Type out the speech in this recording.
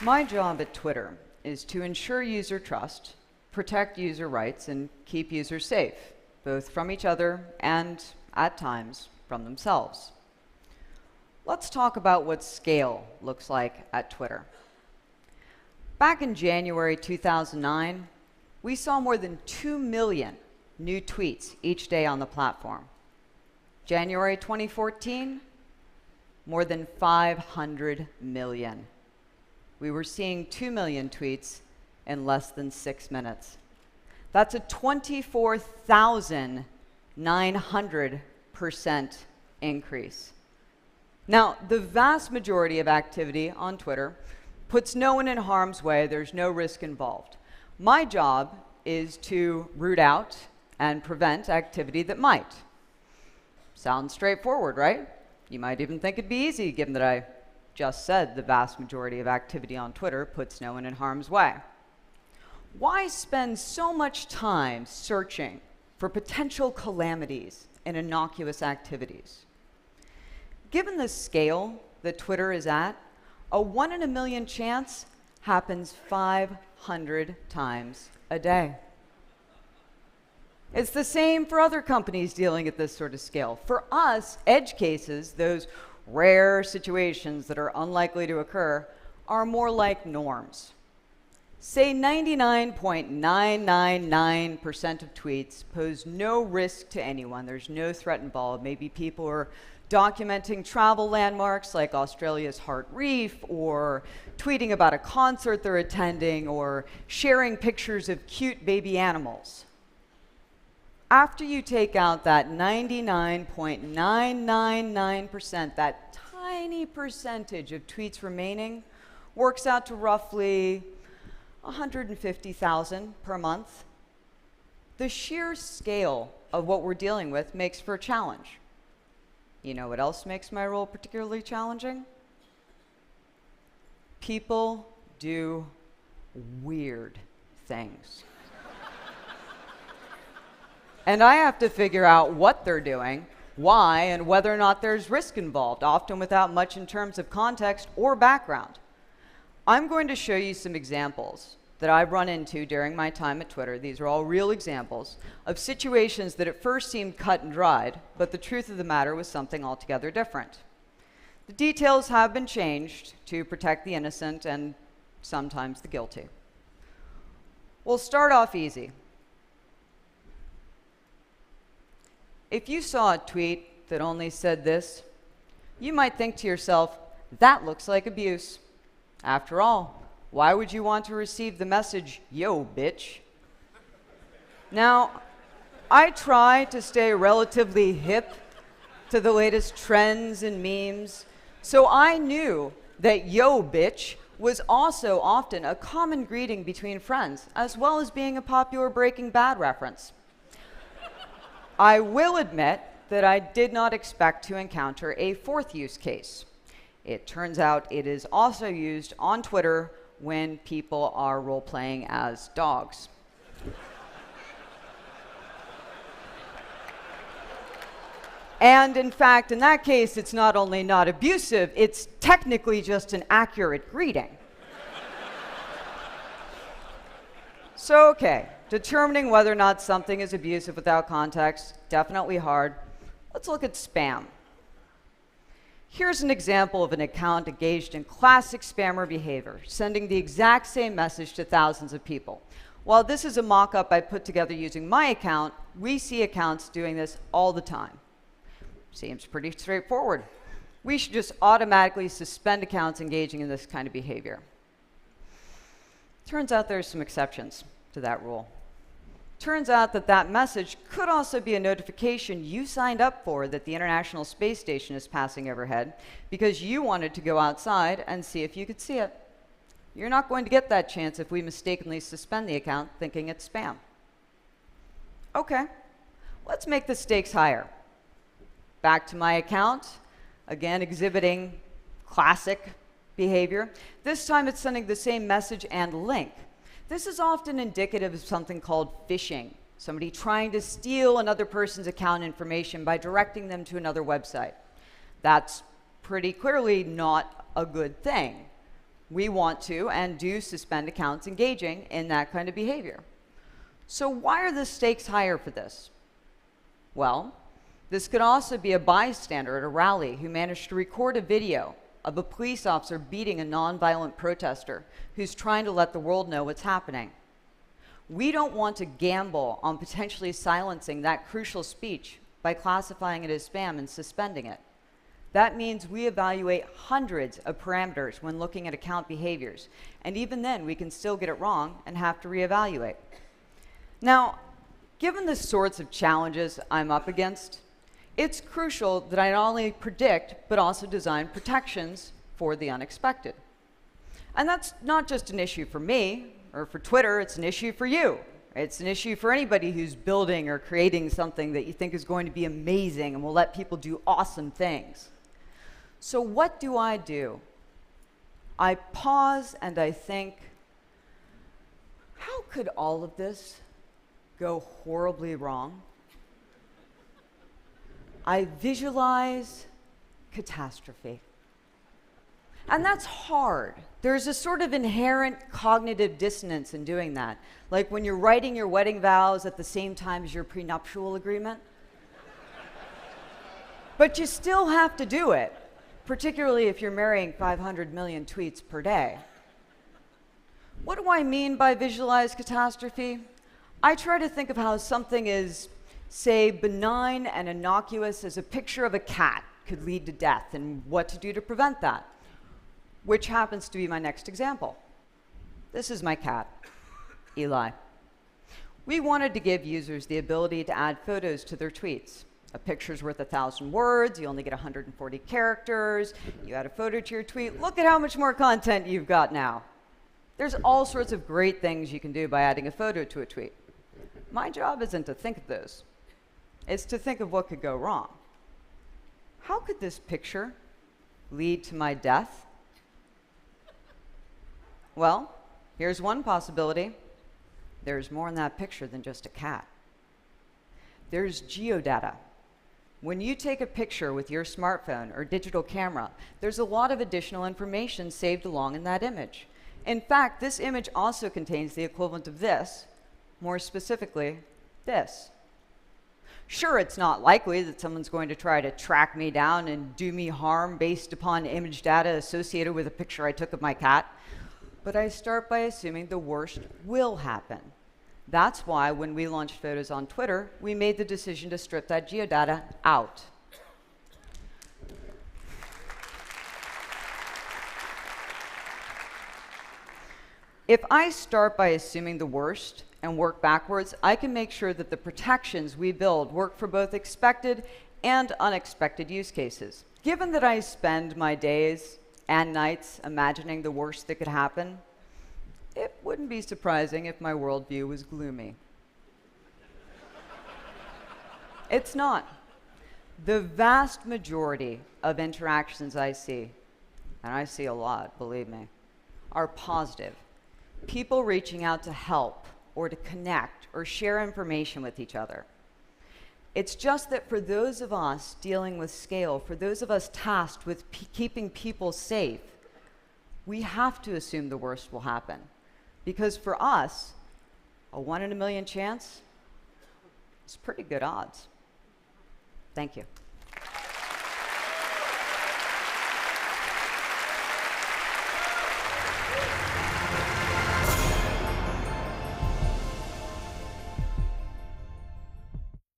My job at Twitter is to ensure user trust, protect user rights, and keep users safe, both from each other and, at times, from themselves. Let's talk about what scale looks like at Twitter. Back in January 2009, we saw more than 2 million new tweets each day on the platform. January 2014, more than 500 million. We were seeing 2 million tweets in less than 6 minutes. That's a 24,900% increase. Now, the vast majority of activity on Twitter puts no one in harm's way. There's no risk involved. My job is to root out and prevent activity that might. Sounds straightforward, right? You might even think it'd be easy, given that I just said the vast majority of activity on Twitter puts no one in harm's way. Why spend so much time searching for potential calamities in innocuous activities? Given the scale that Twitter is at, a 1 in a million chance happens 500 times a day. It's the same for other companies dealing at this sort of scale. For us, edge cases, those rare situations that are unlikely to occur, are more like norms. Say 99.999% of tweets pose no risk to anyone. There's no threat involved. Maybe people are documenting travel landmarks like Australia's Heart Reef, or tweeting about a concert they're attending, or sharing pictures of cute baby animals. After you take out that 99.999%, that tiny percentage of tweets remaining works out to roughly 150,000 per month. The sheer scale of what we're dealing with makes for a challenge. You know what else makes my role particularly challenging? People do weird things. And I have to figure out what they're doing, why, and whether or not there's risk involved, often without much in terms of context or background. I'm going to show you some examples that I've run into during my time at Twitter. These are all real examples of situations that at first seemed cut and dried, but the truth of the matter was something altogether different. The details have been changed to protect the innocent and sometimes the guilty. We'll start off easy. If you saw a tweet that only said this, you might think to yourself, that looks like abuse. After all, why would you want to receive the message, yo, bitch? Now, I try to stay relatively hip to the latest trends and memes, so I knew that yo, bitch was also often a common greeting between friends, as well as being a popular Breaking Bad reference. I will admit that I did not expect to encounter a fourth use case. It turns out it is also used on Twitter when people are role-playing as dogs. And in fact, in that case, it's not only not abusive, it's technically just an accurate greeting. So, okay, determining whether or not something is abusive without context, definitely hard. Let's look at spam. Here's an example of an account engaged in classic spammer behavior, sending the exact same message to thousands of people. While this is a mock-up I put together using my account, we see accounts doing this all the time. Seems pretty straightforward. We should just automatically suspend accounts engaging in this kind of behavior. Turns out there's some exceptions to that rule. Turns out that that message could also be a notification you signed up for that the International Space Station is passing overhead because you wanted to go outside and see if you could see it. You're not going to get that chance if we mistakenly suspend the account thinking it's spam. Okay, let's make the stakes higher. Back to my account, again exhibiting classic behavior. This time it's sending the same message and link. This is often indicative of something called phishing, somebody trying to steal another person's account information by directing them to another website. That's pretty clearly not a good thing. We want to and do suspend accounts engaging in that kind of behavior. So why are the stakes higher for this? Well, this could also be a bystander at a rally who managed to record a video of a police officer beating a nonviolent protester who's trying to let the world know what's happening. We don't want to gamble on potentially silencing that crucial speech by classifying it as spam and suspending it. That means we evaluate hundreds of parameters when looking at account behaviors, and even then we can still get it wrong and have to reevaluate. Now, given the sorts of challenges I'm up against, it's crucial that I not only predict, but also design protections for the unexpected. And that's not just an issue for me or for Twitter, it's an issue for you. It's an issue for anybody who's building or creating something that you think is going to be amazing and will let people do awesome things. So what do? I pause and I think, how could all of this go horribly wrong? I visualize catastrophe. And that's hard. There's a sort of inherent cognitive dissonance in doing that. Like when you're writing your wedding vows at the same time as your prenuptial agreement. But you still have to do it, particularly if you're marrying 500 million tweets per day. What do I mean by visualize catastrophe? I try to think of how something is, say, benign and innocuous as a picture of a cat could lead to death and what to do to prevent that, which happens to be my next example. This is my cat, Eli. We wanted to give users the ability to add photos to their tweets. A picture's worth 1,000 words, you only get 140 characters, you add a photo to your tweet, look at how much more content you've got now. There's all sorts of great things you can do by adding a photo to a tweet. My job isn't to think of those. It's to think of what could go wrong. How could this picture lead to my death? Well, here's one possibility. There's more in that picture than just a cat. There's geodata. When you take a picture with your smartphone or digital camera, there's a lot of additional information saved along in that image. In fact, this image also contains the equivalent of this, more specifically, this. Sure, it's not likely that someone's going to try to track me down and do me harm based upon image data associated with a picture I took of my cat, but I start by assuming the worst will happen. That's why when we launched photos on Twitter, we made the decision to strip that geodata out. If I start by assuming the worst and work backwards, I can make sure that the protections we build work for both expected and unexpected use cases. Given that I spend my days and nights imagining the worst that could happen, it wouldn't be surprising if my worldview was gloomy. It's not. The vast majority of interactions I see, and I see a lot, believe me, are positive. People reaching out to help or to connect or share information with each other. It's just that for those of us dealing with scale, for those of us tasked with keeping people safe, we have to assume the worst will happen. Because for us, a 1 in a million chance is pretty good odds. Thank you.